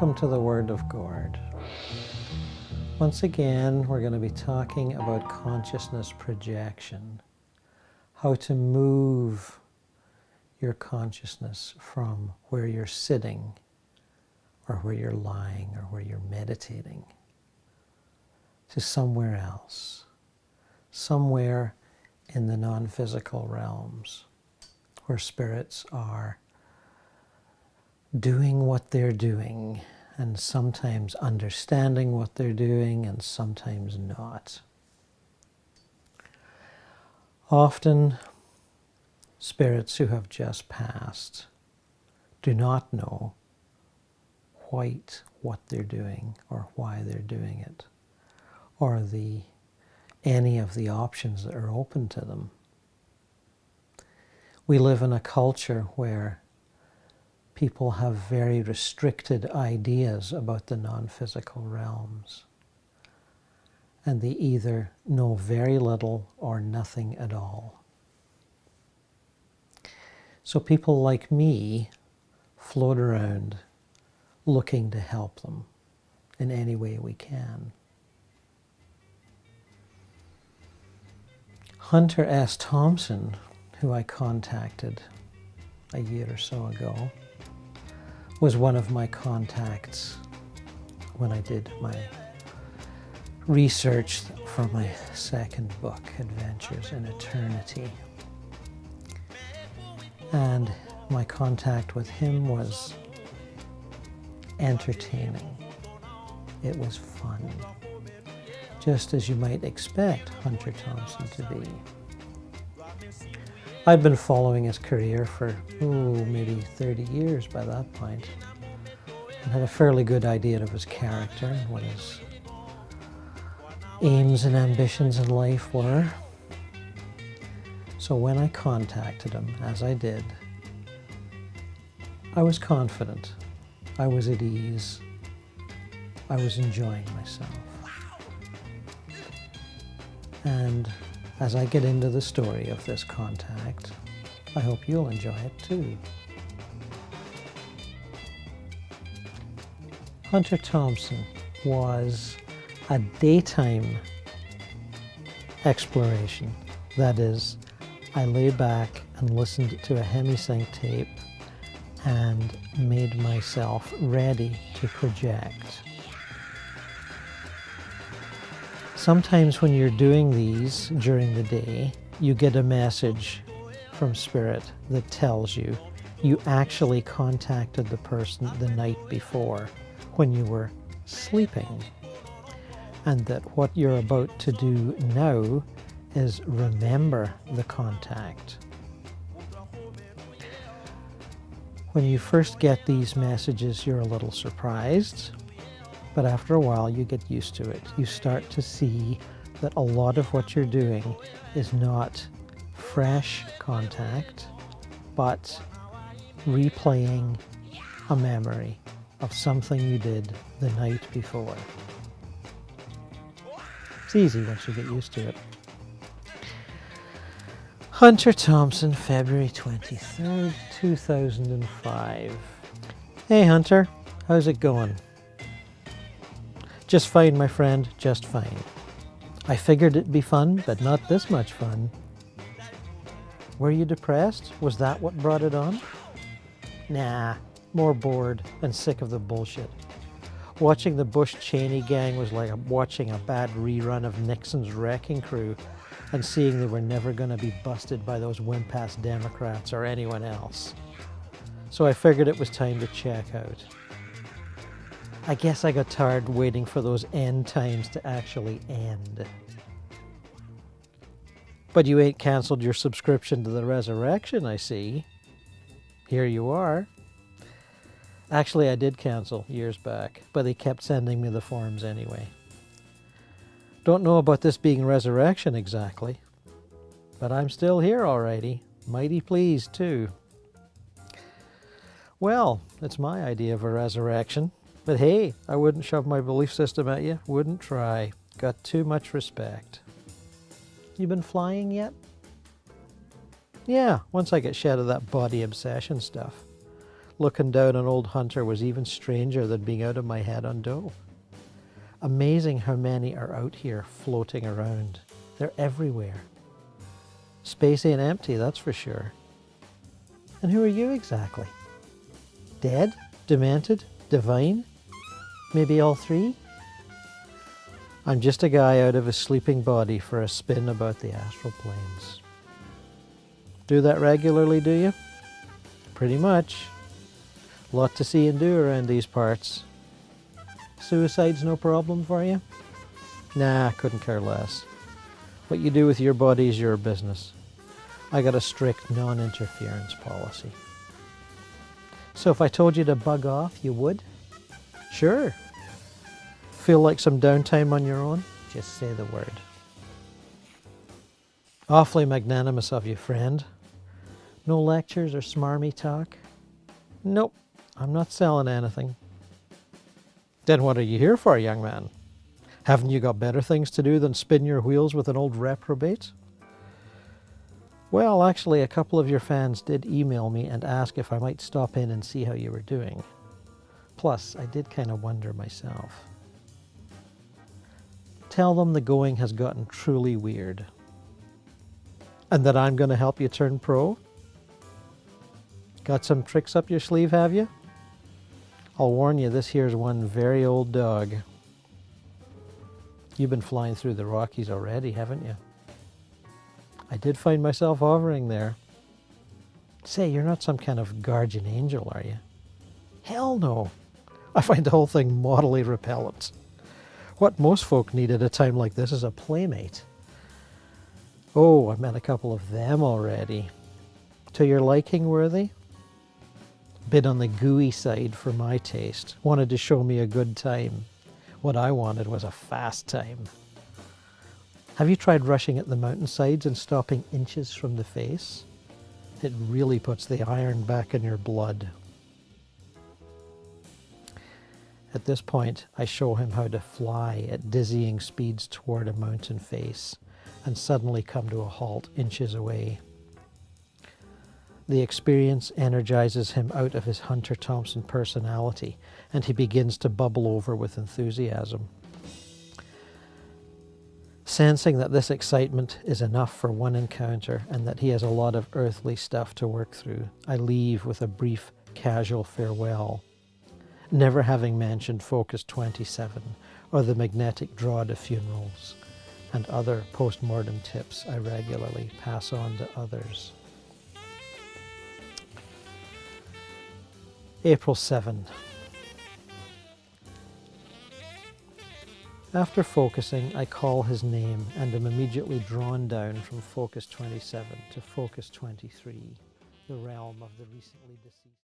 Welcome to the Word of Gord. Once again, we're going to be talking about consciousness projection, how to move your consciousness from where you're sitting or where you're lying or where you're meditating to somewhere else, somewhere in the non-physical realms where spirits are doing what they're doing, and sometimes understanding what they're doing and sometimes not. Often, spirits who have just passed do not know quite what they're doing or why they're doing it, or any of the options that are open to them. We live in a culture where people have very restricted ideas about the non-physical realms, and they either know very little or nothing at all. So people like me float around looking to help them in any way we can. Hunter S. Thompson, who I contacted a year or so ago, was one of my contacts when I did my research for my second book, Adventures in Eternity. And my contact with him was entertaining. It was fun, just as you might expect Hunter Thompson to be. I'd been following his career for, maybe 30 years by that point, and had a fairly good idea of his character and what his aims and ambitions in life were. So when I contacted him, as I did, I was confident, I was at ease, I was enjoying myself. And as I get into the story of this contact, I hope you'll enjoy it too. Hunter Thompson was a daytime exploration. That is, I lay back and listened to a hemisync tape and made myself ready to project. Sometimes when you're doing these during the day, you get a message from Spirit that tells you you actually contacted the person the night before when you were sleeping, and that what you're about to do now is remember the contact. When you first get these messages, you're a little surprised. But after a while, you get used to it. You start to see that a lot of what you're doing is not fresh contact, but replaying a memory of something you did the night before. It's easy once you get used to it. Hunter Thompson, February 23rd, 2005. Hey Hunter, how's it going? Just fine, my friend, just fine. I figured it'd be fun, but not this much fun. Were you depressed? Was that what brought it on? Nah, more bored and sick of the bullshit. Watching the Bush-Cheney gang was like watching a bad rerun of Nixon's Wrecking Crew and seeing they were never going to be busted by those wimp-ass Democrats or anyone else. So I figured it was time to check out. I guess I got tired waiting for those end times to actually end. But you ain't cancelled your subscription to the Resurrection, I see. Here you are. Actually, I did cancel years back, but they kept sending me the forms anyway. Don't know about this being Resurrection exactly, but I'm still here alrighty. Mighty pleased too. Well, it's my idea of a resurrection. But hey, I wouldn't shove my belief system at you. Wouldn't try. Got too much respect. You been flying yet? Yeah, once I get shed of that body obsession stuff. Looking down on old Hunter was even stranger than being out of my head on dough. Amazing how many are out here floating around. They're everywhere. Space ain't empty, that's for sure. And who are you exactly? Dead? Demented? Divine? Maybe all three? I'm just a guy out of his sleeping body for a spin about the astral planes. Do that regularly, do you? Pretty much. Lot to see and do around these parts. Suicide's no problem for you? Nah, couldn't care less. What you do with your body is your business. I got a strict non-interference policy. So if I told you to bug off, you would? Sure. Feel like some downtime on your own? Just say the word. Awfully magnanimous of you, friend. No lectures or smarmy talk? Nope, I'm not selling anything. Then what are you here for, young man? Haven't you got better things to do than spin your wheels with an old reprobate? Well, actually, a couple of your fans did email me and ask if I might stop in and see how you were doing. Plus, I did kind of wonder myself. Tell them the going has gotten truly weird. And that I'm going to help you turn pro? Got some tricks up your sleeve, have you? I'll warn you, this here's one very old dog. You've been flying through the Rockies already, haven't you? I did find myself hovering there. Say, you're not some kind of guardian angel, are you? Hell no. I find the whole thing modelly repellent. What most folk need at a time like this is a playmate. Oh, I've met a couple of them already. To your liking, were they? Bit on the gooey side for my taste. Wanted to show me a good time. What I wanted was a fast time. Have you tried rushing at the mountainsides and stopping inches from the face? It really puts the iron back in your blood. At this point, I show him how to fly at dizzying speeds toward a mountain face and suddenly come to a halt inches away. The experience energizes him out of his Hunter Thompson personality, and he begins to bubble over with enthusiasm. Sensing that this excitement is enough for one encounter and that he has a lot of earthly stuff to work through, I leave with a brief, casual farewell, never having mentioned Focus 27 or the magnetic draw to funerals and other post-mortem tips I regularly pass on to others. April 7. After focusing, I call his name and am immediately drawn down from Focus 27 to Focus 23, the realm of the recently deceased.